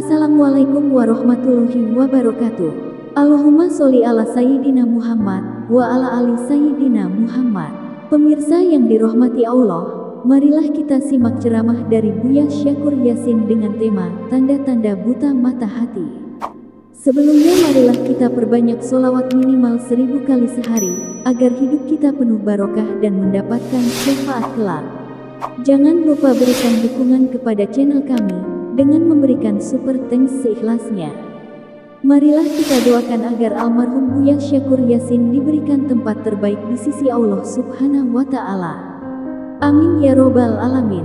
Assalamualaikum warahmatullahi wabarakatuh. Allahumma sholli ala Sayyidina Muhammad wa ala ali Sayyidina Muhammad. Pemirsa yang dirahmati Allah, marilah kita simak ceramah dari Buya Syakur Yasin dengan tema Tanda-tanda Buta Mata Hati. Sebelumnya marilah kita perbanyak sholawat minimal 1000 kali sehari, agar hidup kita penuh barokah dan mendapatkan syafaat kelak. Jangan lupa berikan dukungan kepada channel kami dengan memberikan super thanks seikhlasnya. Marilah kita doakan agar almarhum Buya Syakur Yasin diberikan tempat terbaik di sisi Allah Subhanahu wa Ta'ala. Amin ya robbal alamin.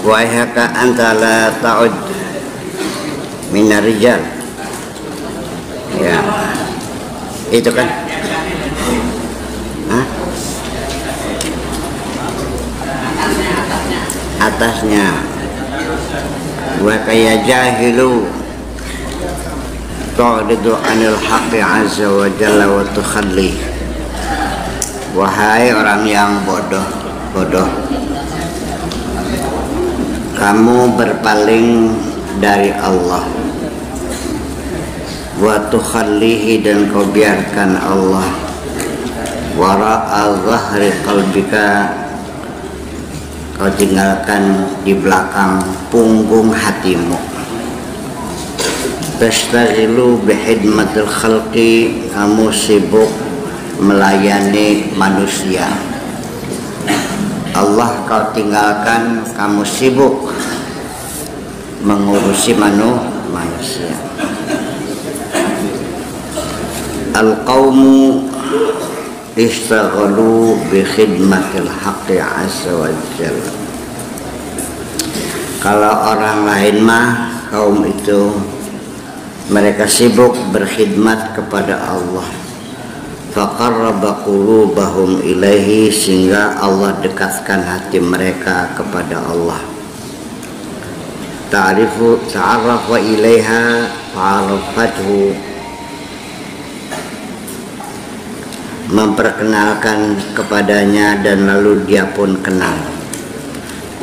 Wa haka anta la ta'ud minar rijal. Ya, itu kan. Hah? Atasnya. Wa kaya jahilu ta'ridu anil haqqi azza wa jalla wa tukhalli. Wahai orang yang bodoh, kamu berpaling dari Allah, wa tukhallihi, dan kau biarkan Allah wara'a zahri qalbika, kau tinggalkan di belakang punggung hatimu. Tastaghilu bihidmatil khalqi, kamu sibuk melayani manusia. Allah kau tinggalkan, kamu sibuk mengurusi manusia. Al-qawmu istaghalu bi khidmatil haqqi azza wa jalla. Kalau orang lain mah, kaum itu mereka sibuk berkhidmat kepada Allah. Faqarraba qulubahum ilaihi, sehingga Allah dekatkan hati mereka kepada Allah. Ta'arrafa ilaiha fa'arafathu, memperkenalkan kepadanya dan lalu dia pun kenal.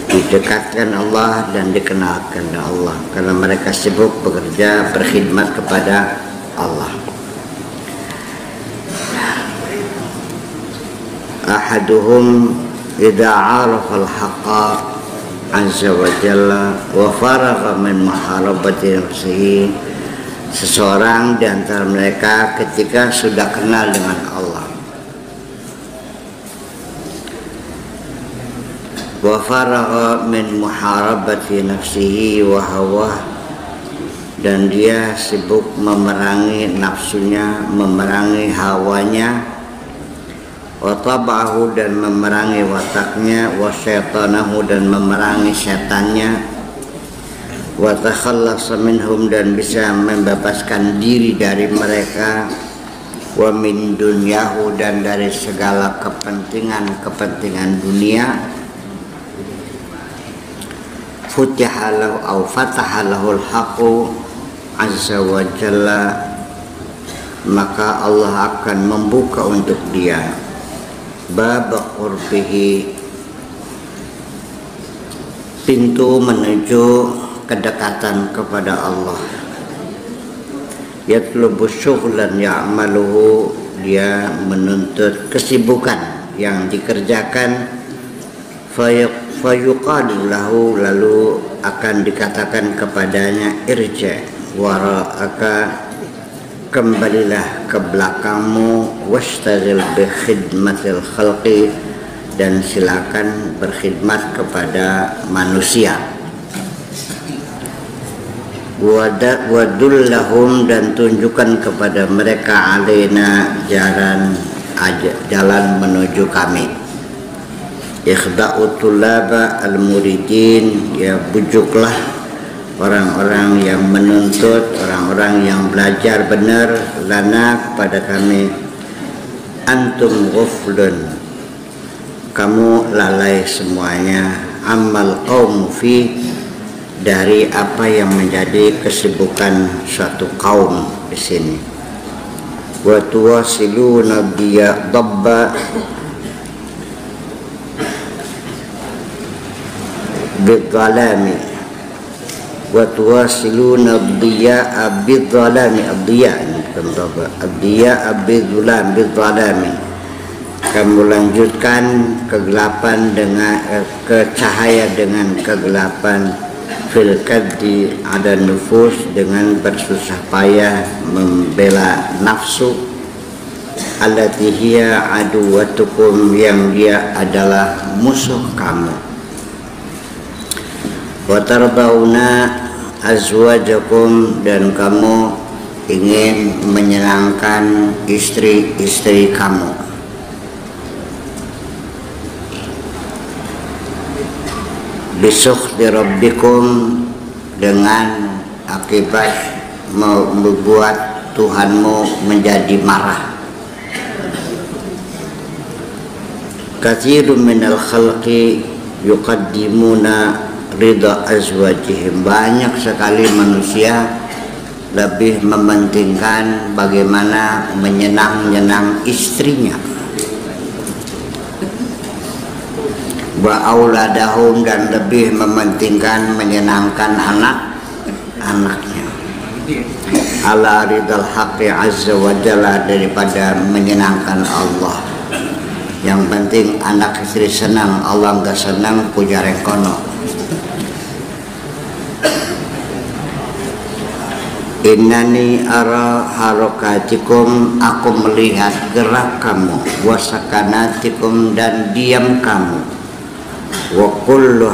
Didekatkan Allah dan dikenalkan Allah, karena mereka sibuk bekerja berkhidmat kepada Allah. Ahaduhum idza 'arafa al-haqqa azza wa jalla wa faragha min muharabati nafsihi, seseorang di antara mereka ketika sudah kenal dengan Allah, wa faragha min muharabati nafsihi wa hawah, dan dia sibuk memerangi nafsunya, memerangi hawanya, wa tab'ahu, dan memerangi wataknya, wa syaitanahu, dan memerangi setannya, wa takhallasa minhum, dan bisa membebaskan diri dari mereka, wa min dunyahu, dan dari segala kepentingan dunia. Futihalahu au fatahalahul haqqu azza wa jalla, maka Allah akan membuka untuk dia bab qurbihi, pintu menuju kedekatan kepada Allah. Yatlubu syughlan ya'maluhu, dia menuntut kesibukan yang dikerjakan. Fayuqalu lahu, lalu akan dikatakan kepadanya, irja wara'aka, kembalilah ke belakangmu, wastaghil bi khidmatil khalqi, dan silakan berkhidmat kepada manusia. Wadullahum, dan tunjukkan kepada mereka alaina, jalan menuju kami. Ikhda'u tullaba al-muridin, ya bujuklah orang-orang yang menuntut, orang-orang yang belajar benar, lana, kepada kami. Antum ghuflun, kamu lalai semuanya, amal qaum fi, dari apa yang menjadi kesibukan suatu kaum di sini. Wa tuwasiluna biya dabba bidzalami, wa tuwasiluna ad-diya'a bidh-dhalami, ad-diya'a bidh-dhalami, kamu lanjutkan kegelapan dengan cahaya dengan kegelapan, fil kaddi ada nufus, dengan bersusah payah membela nafsu, allati hiya aduwatukum, yang dia adalah musuh kamu. Wa tardauna azwajakum, dan kamu ingin menyenangkan istri-istri kamu. Bisukhti rabbikum, dengan akibat membuat Tuhanmu menjadi marah. Katsirun minal khalqi yuqaddimuna ridha azwajihim, banyak sekali manusia lebih mementingkan bagaimana menyenang-nyenang istrinya. Wa auladahum, dan lebih mementingkan menyenangkan anak-anaknya. Ala ridal haqqi azza wa jalla, daripada menyenangkan Allah. Yang penting anak istri senang, Allah enggak senang, puja rekono. Innani ara harokatikum, aku melihat gerak kamu, wasakanatikum, dan diam kamu. Wa kullu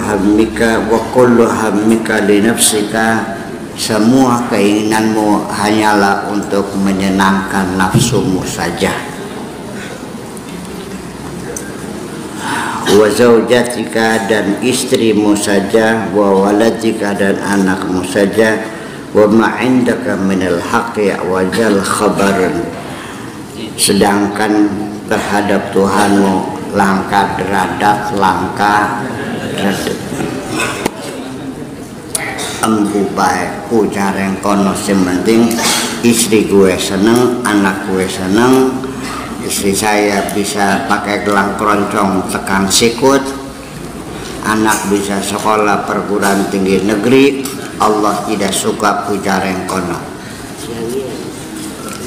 hammika li nafsika, semua keinginanmu hanyalah untuk menyenangkan nafsumu saja. Wa zaujatika, dan istrimu saja, wa waladika, dan anakmu saja, wa ma indaka minal haqqi wa jal khabarun, sedangkan terhadap Tuhanmu langkah deradat, langkah deradat. Embu baik puja rengkono, sementing istri gue seneng, anak gue seneng, istri saya bisa pakai gelang keroncong tekan sikut, anak bisa sekolah perguruan tinggi negeri. Allah tidak suka puja rengkono.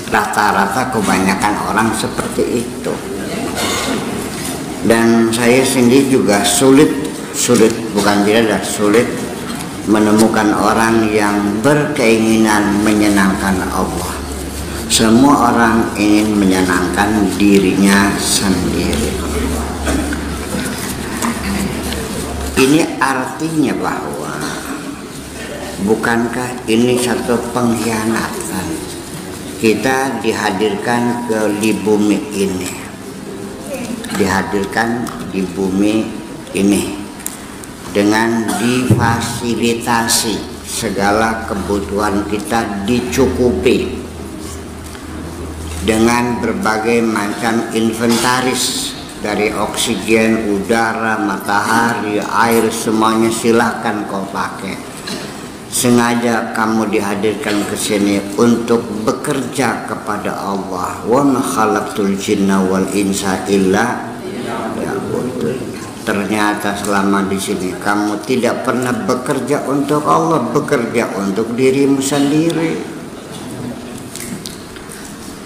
Rata-rata kebanyakan orang seperti itu. Dan saya sendiri juga sulit bukan tidak, sulit menemukan orang yang berkeinginan menyenangkan Allah. Semua orang ingin menyenangkan dirinya sendiri. Ini artinya bahwa bukankah ini satu pengkhianatan? Kita dihadirkan di bumi ini, dengan difasilitasi segala kebutuhan kita, dicukupi dengan berbagai macam inventaris, dari oksigen, udara, matahari, air, semuanya silahkan kau pakai. Sengaja kamu dihadirkan ke sini untuk bekerja kepada Allah. Wa ma khalaqtul jinna wal insa illa liya'budun. Ternyata selama di sini kamu tidak pernah bekerja untuk Allah, bekerja untuk dirimu sendiri.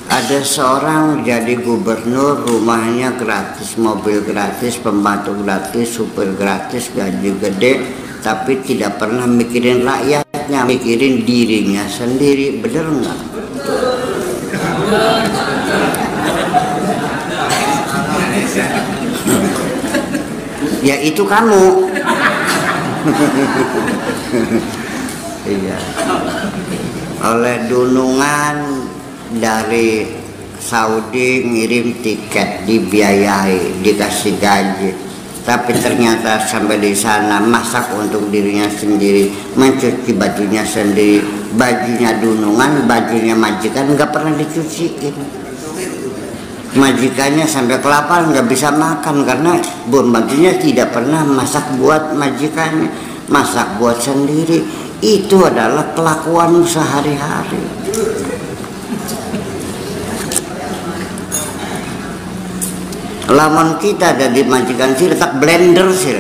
Ada seorang jadi gubernur, rumahnya gratis, mobil gratis, pembantu gratis, supir gratis, gaji gede, tapi tidak pernah mikirin rakyatnya, mikirin dirinya sendiri. Bener nggak? Ya itu kamu. Iya. Oleh dunungan dari Saudi ngirim tiket, dibiayai, dikasih gaji, tapi ternyata sampai di sana masak untuk dirinya sendiri, mencuci bajunya sendiri, bajunya dunungan, bajunya majikan nggak pernah dicuciin. Majikannya sampai kelaparan nggak bisa makan karena pembantunya tidak pernah masak buat majikannya, masak buat sendiri. Itu adalah kelakuan sehari-hari. Lamun kita ada di majikan sih letak blender sih.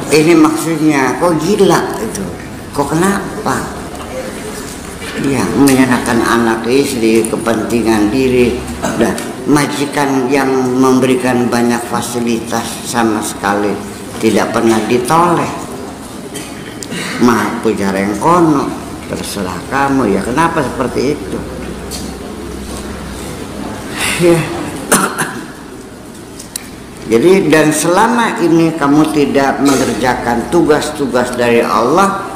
Ini maksudnya, kok gila itu? Kok kenapa? Dia menyenangkan anak istri, kepentingan diri, dan majikan yang memberikan banyak fasilitas sama sekali tidak pernah ditoleh. Mah puja rengkono, terserah kamu ya. Kenapa seperti itu? Ya. Jadi dan selama ini kamu tidak mengerjakan tugas-tugas dari Allah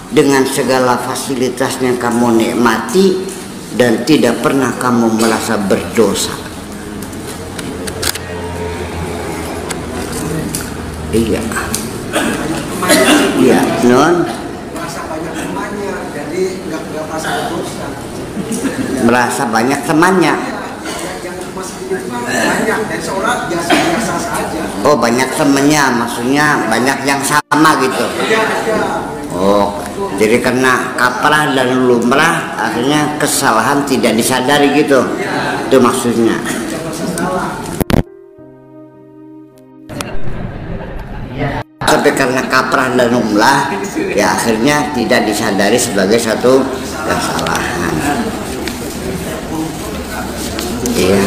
dengan segala fasilitasnya kamu nikmati dan tidak pernah kamu merasa berdosa. Iya. Iya, non. Merasa banyak temannya, jadi nggak merasa berdosa. Merasa banyak temannya. Yang masih banyak dan seorang biasa-biasa saja. Oh, banyak temennya, maksudnya banyak yang sama gitu. Iya. Oh, jadi karena kaprah dan lumrah akhirnya kesalahan tidak disadari gitu. Itu maksudnya. Tapi karena kaprah dan lumrah, ya akhirnya tidak disadari sebagai satu kesalahan. Iya.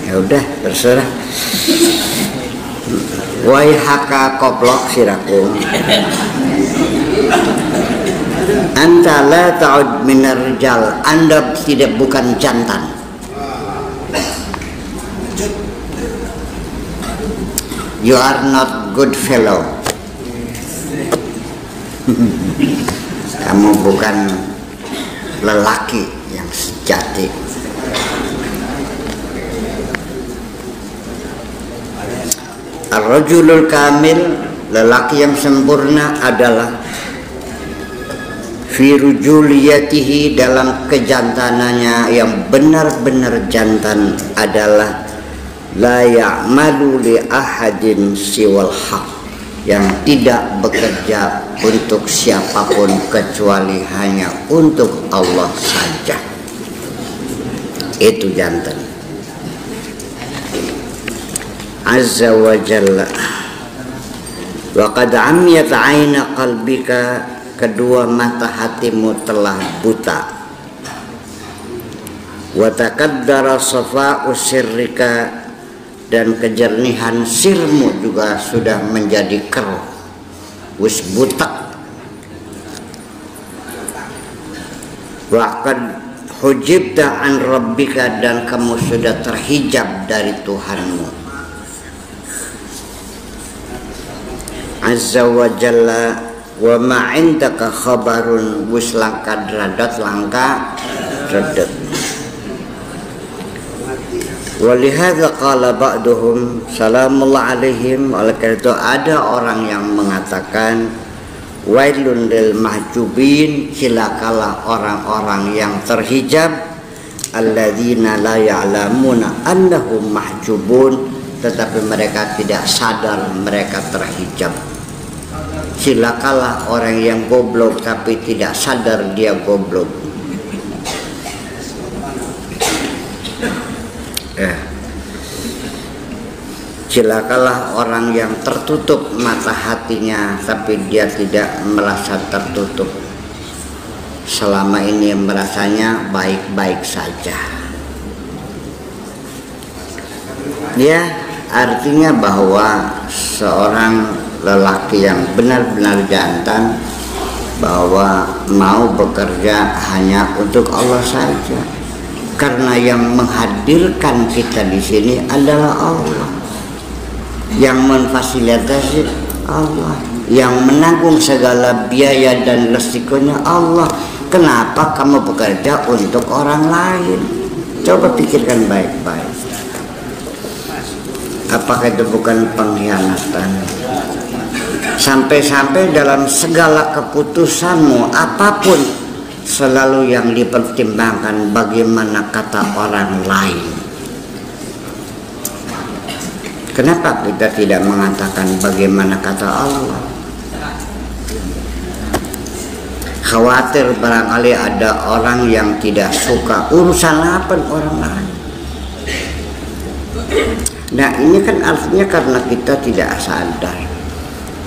Ya udah terserah. Wai haka koplok sirakum. Anta la ta'ud minar rijal. Anda tidak bukan jantan. You are not good fellow. Kamu bukan lelaki yang sejati. Ar-rajulul kamil, lelaki yang sempurna adalah fi rujuliyatihi, dalam kejantanannya yang benar-benar jantan adalah la ya'malu li ahadin siwal haq, yang tidak bekerja untuk siapapun kecuali hanya untuk Allah saja. Itu jantan. Azza wa jalla. Wa qad amiyat aina qalbika, kedua mata hatimu telah buta. Wa taqaddara safa'u sirrika, dan kejernihan sirmu juga sudah menjadi keruh, wis buta. Wa qad hujibta an rabbika, dan kamu sudah terhijab dari Tuhanmu. Azza wa jalla. Wa ma indaka khabarun, wis langka deradat langka redet. Walihadza qala ba'duhum salamullah alaihim, oleh karena itu ada orang yang mengatakan wailun lil mahjubin, cilakalah orang-orang yang terhijab, alladzina la ya'lamuna annahum mahjubun, tetapi mereka tidak sadar mereka terhijab. Cilakalah orang yang goblok tapi tidak sadar dia goblok. Cilakalah orang yang tertutup mata hatinya tapi dia tidak merasa tertutup. Selama ini merasanya baik-baik saja. Ya, artinya bahwa seorang lelaki yang benar-benar jantan bahwa mau bekerja hanya untuk Allah saja. Karena yang menghadirkan kita di sini adalah Allah, yang memfasilitasi Allah, yang menanggung segala biaya dan resikonya Allah. Kenapa kamu bekerja untuk orang lain? Coba pikirkan baik-baik. Apakah itu bukan pengkhianatan? Sampai-sampai dalam segala keputusanmu apapun selalu yang dipertimbangkan bagaimana kata orang lain. Kenapa kita tidak mengatakan bagaimana kata Allah? Khawatir barangkali ada orang yang tidak suka urusan apa orang lain. Nah ini kan artinya karena kita tidak sadar.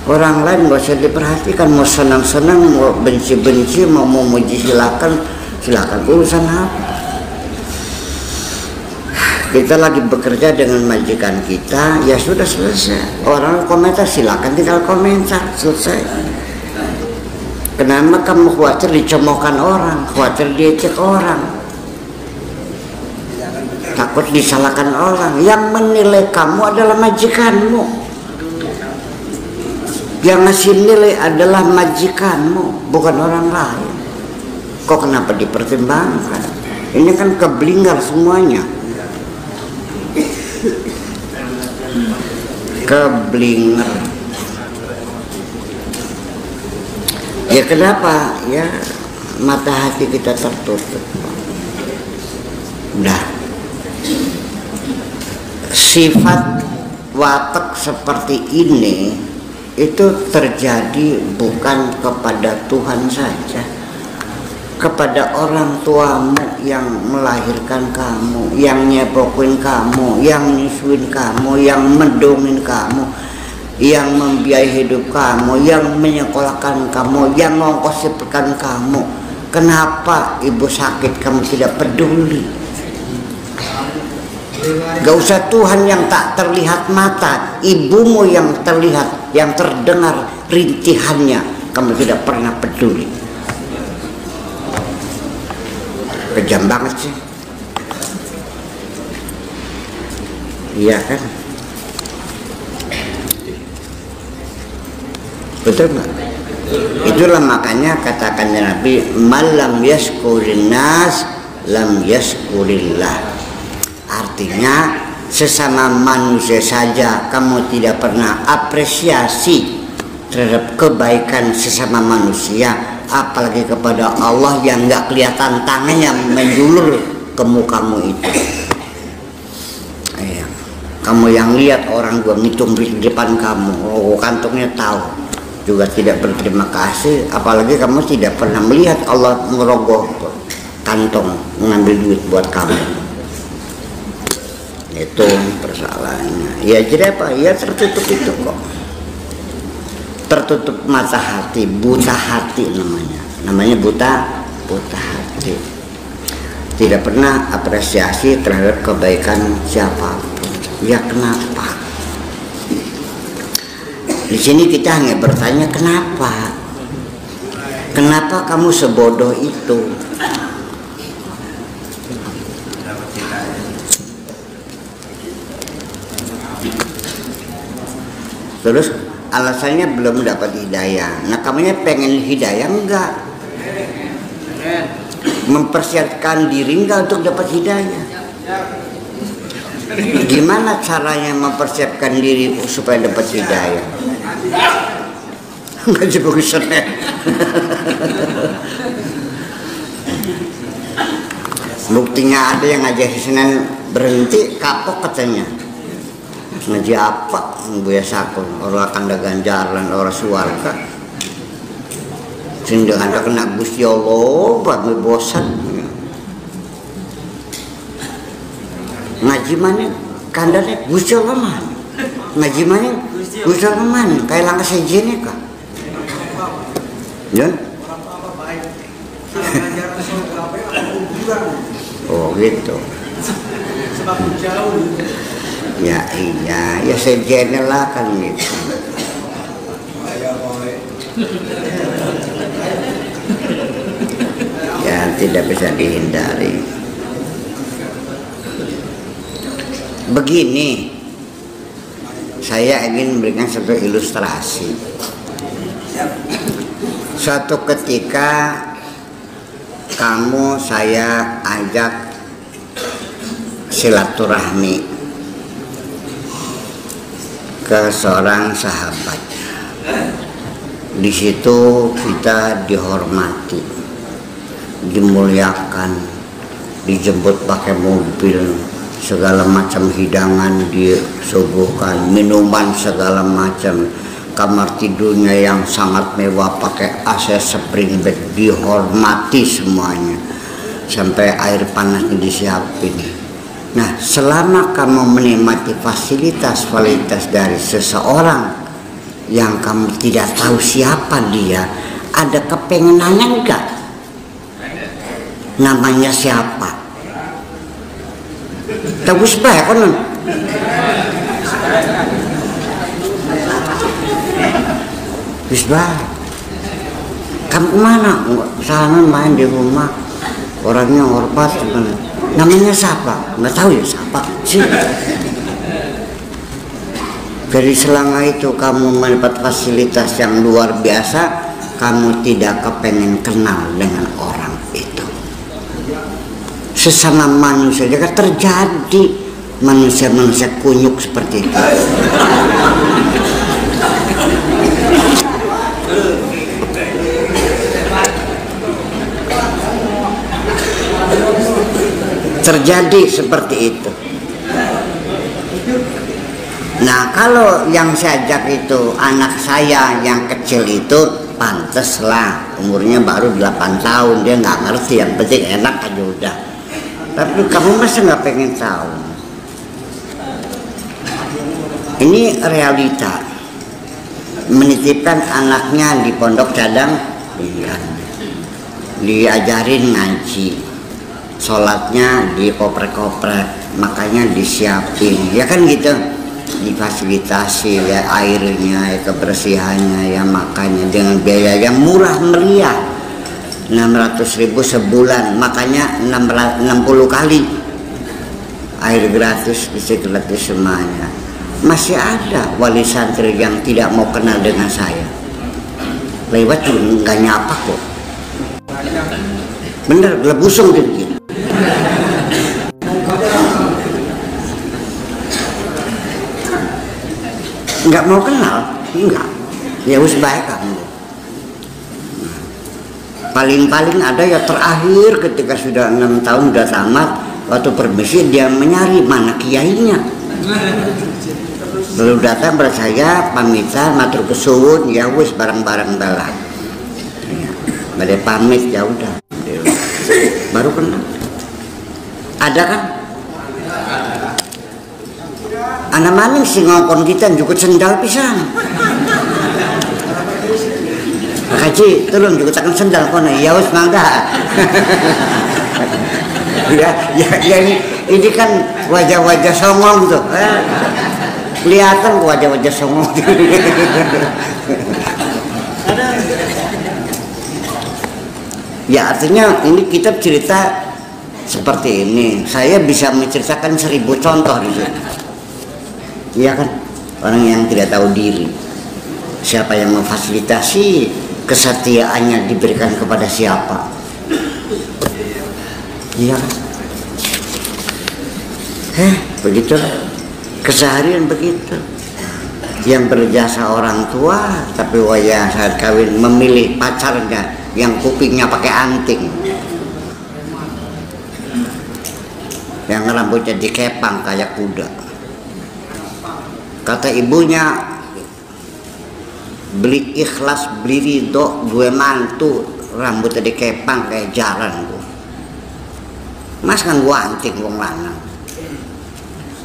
Orang lain gak usah diperhatikan, mau senang-senang, mau benci-benci, mau memuji silakan urusan apa. Kita lagi bekerja dengan majikan kita, ya sudah selesai. Orang komentar silakan tinggal komentar, selesai. Kenapa kamu khawatir dicemoohkan orang, khawatir diejek orang, takut disalahkan orang? Yang menilai kamu adalah majikanmu, yang ngasih nilai adalah majikanmu, bukan orang lain. Kok kenapa dipertimbangkan? Ini kan keblinger semuanya, keblinger. Ya kenapa? Ya mata hati kita tertutup. Udah. Sifat watak seperti ini itu terjadi bukan kepada Tuhan saja, kepada orang tuamu yang melahirkan kamu, yang nyepokin kamu, yang nyusuin kamu, yang mendongin kamu, yang membiayai hidup kamu, yang menyekolahkan kamu, yang mengkosipkan kamu. Kenapa ibu sakit kamu tidak peduli? Gak usah Tuhan yang tak terlihat mata, ibumu yang terlihat, yang terdengar rintihannya, kamu tidak pernah peduli. Kejam banget sih. Iya kan? Betul nggak? Itulah makanya katakan Nabi, malam yaskurin nas lam yaskurillah. Artinya sesama manusia saja kamu tidak pernah apresiasi terhadap kebaikan sesama manusia, apalagi kepada Allah yang nggak kelihatan tangannya menjulur ke mukamu itu. Kamu yang lihat orang gua ngitung di depan kamu, oh kantongnya tahu, juga tidak berterima kasih, apalagi kamu tidak pernah melihat Allah merogoh kantong mengambil duit buat kamu. Itu persoalannya. Ya jadi apa? Ya tertutup itu kok. Tertutup mata hati, buta hati namanya. Namanya buta hati. Tidak pernah apresiasi terhadap kebaikan siapapun. Ya kenapa? Di sini kita hanya bertanya kenapa? Kenapa kamu sebodoh itu? Terus alasannya belum dapat hidayah. Nah kamunya pengen hidayah enggak? Mempersiapkan diri enggak untuk dapat hidayah? Gimana caranya mempersiapkan diri supaya dapat hidayah? Ngaji buku Senin. Buktinya ada yang ngaji Senin berhenti kapok katanya. Ngaji apa? Biasa pun orang akan dagang jalan orang suarga. Sehingga anda kena Gusti Allah, bagai bosan. Ngaji mana? Kandanya Gusti Allah mana? Ngaji mana? Gusti Allah mana? Kayak langkah sejenis kah? Ya? Oh gitu. Ya iya, ya sejenis lah kan gitu. Ya tidak bisa dihindari. Begini, saya ingin memberikan satu ilustrasi. Suatu ketika saya ajak silaturahmi ke seorang sahabat. Di situ kita dihormati, dimuliakan, dijemput pakai mobil, segala macam hidangan disuguhkan, minuman segala macam, kamar tidurnya yang sangat mewah pakai AC spring bed, dihormati semuanya, sampai air panasnya disiapin. Nah, selama kamu menikmati fasilitas dari seseorang yang kamu tidak tahu siapa dia, ada kepengenannya enggak? Namanya siapa? Tahu sebaya konon. Bisbah, kamu kemana? Misalnya main di rumah, orangnya hormat, namanya siapa? Nggak tahu ya siapa sih. Dari selama itu kamu mendapat fasilitas yang luar biasa, kamu tidak kepengen kenal dengan orang itu. Sesama manusia juga terjadi manusia-manusia kunyuk seperti itu. Terjadi seperti itu. Nah, kalau yang saya ajak itu anak saya yang kecil itu, pantes lah, umurnya baru 8 tahun, dia nggak ngerti, yang penting enak aja udah. Tapi kamu masih nggak pengen tahu. Ini realita. Menitipkan anaknya di pondok cadang, diajarin ngaji, sholatnya dikoprek-koprek, makanya disiapin, ya kan gitu, difasilitasi ya airnya, ya kebersihannya, ya makannya dengan biaya yang murah meriah, 600.000 sebulan, makanya 60 kali air gratis, listrik gratis semuanya. Masih ada wali santri yang tidak mau kenal dengan saya, lewat juga nggak nyapa kok, bener gelebusung gitu. Nggak mau kenal, enggak, ya wis baik kamu. Paling-paling ada ya terakhir ketika sudah 6 tahun udah tamat, waktu permisi dia mencari mana kiainya. Lalu datang pada saya, pamitan, matur kesuwun, ya wis bareng-bareng dalam. Badai pamit ya udah, baru kenal. Ada kan? Anak maning sih ngokon kita juga sendal pisan. Kaji, tolong juga takkan sendal kono. Ya wis mangga. ya ini kan wajah-wajah songong tuh. Kelihatan wajah-wajah songong. Ya artinya ini kita cerita seperti ini. Saya bisa menceritakan 1000 contoh di situ. Iya kan, orang yang tidak tahu diri. Siapa yang memfasilitasi, kesetiaannya diberikan kepada siapa. Iya kan. Begitulah keseharian begitu. Yang berjasa orang tua, tapi wajah saat kawin memilih pacarnya yang kupingnya pakai anting, yang rambutnya dikepang kayak kuda. Kata ibunya, beli ikhlas, beli ridho, gue mantu, rambutnya dikepang kayak jalan gue. Mas kan gue anting wong lanang.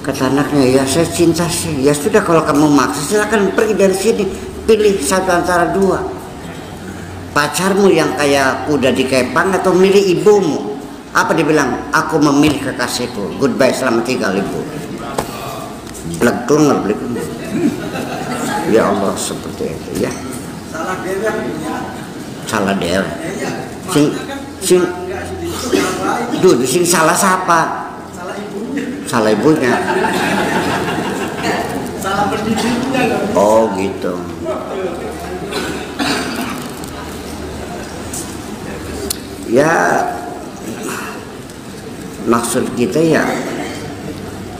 Kata anaknya, ya saya cinta sih. Ya sudah kalau kamu maksa silakan pergi dari sini. Pilih satu antara dua. Pacarmu yang kayak kuda dikepang atau milih ibumu. Apa dia bilang? Aku memilih kekasihku. Goodbye, selamat tinggal ibu. Blegung. Ya Allah, seperti itu ya. Salah dia. Sing salah siapa? Salah ibunya. Salah pendidiknya. Oh gitu. Ya maksud kita ya,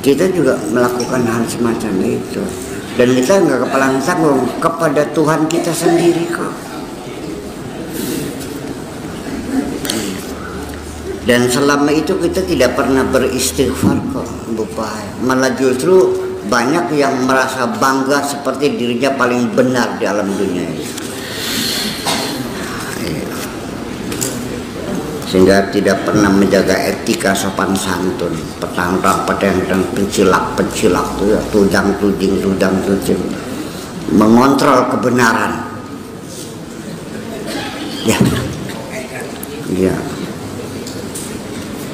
kita juga melakukan hal semacam itu, dan kita nggak kepalang tanggung kepada Tuhan kita sendiri kok. Dan selama itu kita tidak pernah beristighfar kok, malah justru banyak yang merasa bangga seperti dirinya paling benar di alam dunia ini. sehingga tidak pernah menjaga etika sopan santun, petantang, pencilak tuh ya, tudang tuding, mengontrol kebenaran.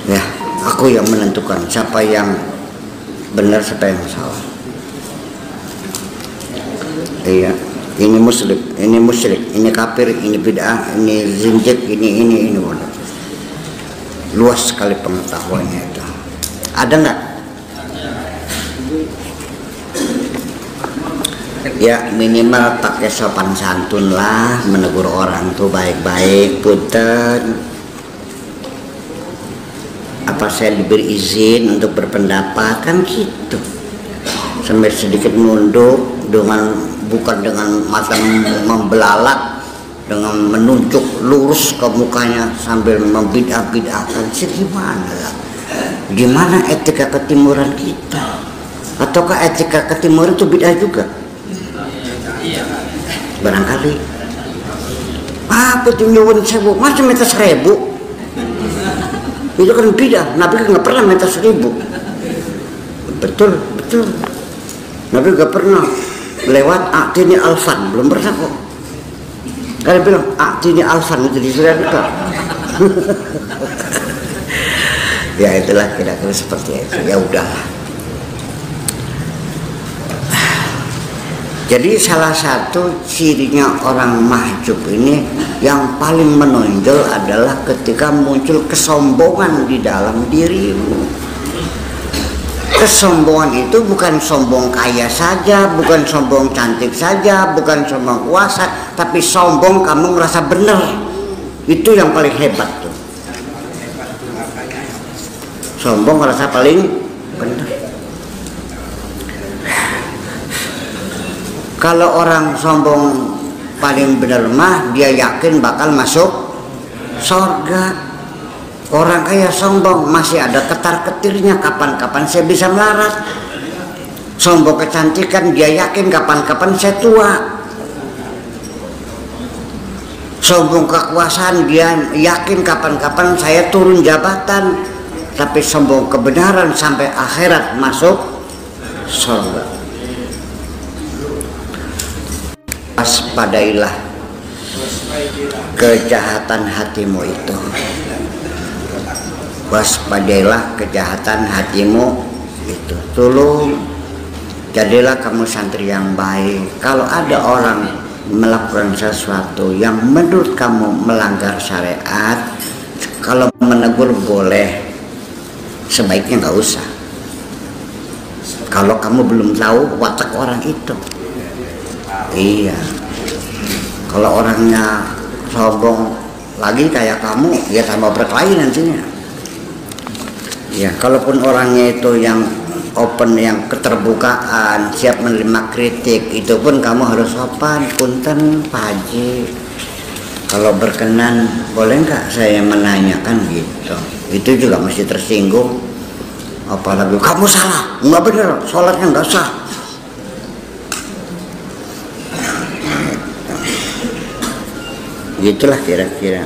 Ya, aku yang menentukan siapa yang benar, siapa yang salah. Iya, ini muslim, ini musyrik, ini kafir, ini bid'ah, ini zinjik, ini. Luas sekali pengetahuannya itu. Ada nggak? Ya minimal pakai sopan santun lah, menegur orang tuh baik-baik, punten. Apa saya diberi izin untuk berpendapat, kan gitu. Sampai sedikit nunduk, bukan dengan mata membelalak, dengan menunjuk lurus ke mukanya sambil membidah-bidahkan. Gimana lah? Gimana etika ketimuran kita? Ataukah etika ketimuran itu bidah juga? Barangkali. Apa itu nyuwun sewu? Masa minta 1000? Itu kan bidah. Nabi kan nggak pernah minta 1000. Betul. Nabi nggak pernah lewat atini alfan, belum pernah kok. Kalian bilang atini alfan itu di surah kita. Ya itulah kira-kira seperti itu. Ya udahlah. Jadi salah satu cirinya orang mahjub ini yang paling menonjol adalah ketika muncul kesombongan di dalam dirimu. Kesombongan itu bukan sombong kaya saja, bukan sombong cantik saja, bukan sombong kuasa, tapi sombong kamu merasa benar. Itu yang paling hebat tuh. Sombong merasa paling benar. Kalau orang sombong paling benar mah, dia yakin bakal masuk surga. Orang kaya sombong masih ada ketar-ketirnya, kapan-kapan saya bisa melarat. Sombong kecantikan, dia yakin kapan-kapan saya tua. Sombong kekuasaan, dia yakin kapan-kapan saya turun jabatan. Tapi sombong kebenaran sampai akhirat masuk surga. Waspadailah kejahatan hatimu itu. Waspadailah kejahatan hatimu itu. Tolong jadilah kamu santri yang baik. Kalau ada orang melakukan sesuatu yang menurut kamu melanggar syariat, kalau menegur boleh, sebaiknya nggak usah. Kalau kamu belum tahu watak orang itu. Iya. Kalau orangnya sombong lagi kayak kamu, ya tambah berkelahi nantinya. Ya, kalaupun orangnya itu yang open, yang keterbukaan, siap menerima kritik, itu pun kamu harus sopan. Punten Pak Haji, kalau berkenan boleh nggak saya menanyakan gitu. Itu juga mesti tersinggung. Apalagi kamu salah, nggak bener, sholatnya nggak sah. Gitulah kira-kira.